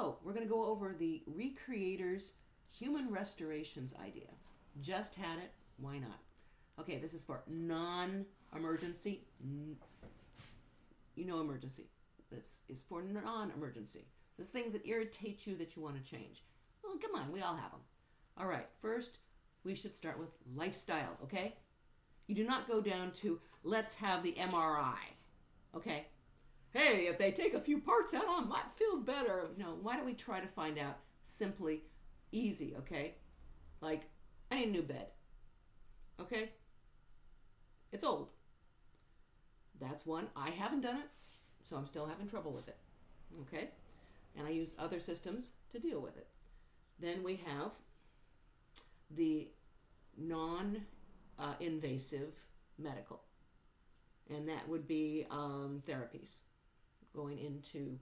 So we're going to go over the Recreators human restorations idea. Just had it. Why not? Okay, this is for non-emergency. You know emergency. This is for non-emergency. This things that irritate you that you want to change. Well, come on, we all have them. All right, first we should start with lifestyle, okay? You do not go down to let's have the MRI, okay? Hey, if they take a few parts out, I might feel better. No, why don't we try to find out simply, easy, okay? Like, I need a new bed, okay? It's old. That's one. I haven't done it, so I'm still having trouble with it, okay? And I use other systems to deal with it. Then we have the non-invasive medical, and that would be therapies. Going into,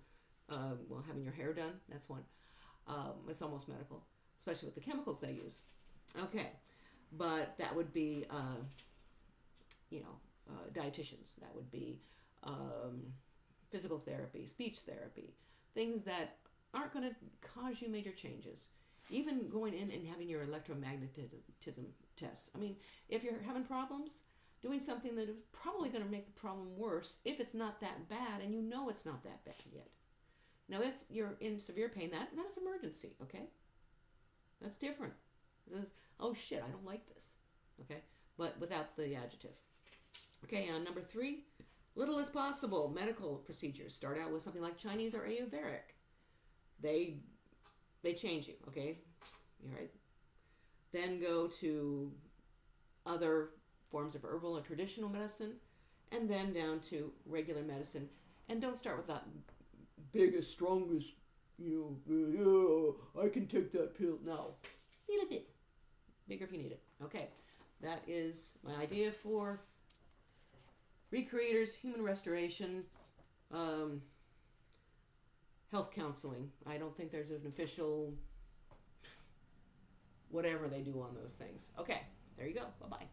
having your hair done, that's one. It's almost medical, especially with the chemicals they use. Okay, but that would be, dietitians. That would be physical therapy, speech therapy, things that aren't going to cause you major changes. Even going in and having your electromagnetism tests. I mean, if you're having problems, doing something that is probably going to make the problem worse if it's not that bad, and you know it's not that bad yet. Now, if you're in severe pain, that's emergency, okay? That's different. This is, oh shit, I don't like this, okay? But without the adjective. Okay, number 3, little as possible. Medical procedures start out with something like Chinese or Ayurvedic. They change you, okay? All right. Then go to other forms of herbal or traditional medicine, and then down to regular medicine. And don't start with that biggest, strongest, I can take that pill. No, little bit bigger if you need it. Okay, that is my idea for Recreators, human restoration, health counseling. I don't think there's an official whatever they do on those things. Okay, there you go. Bye-bye.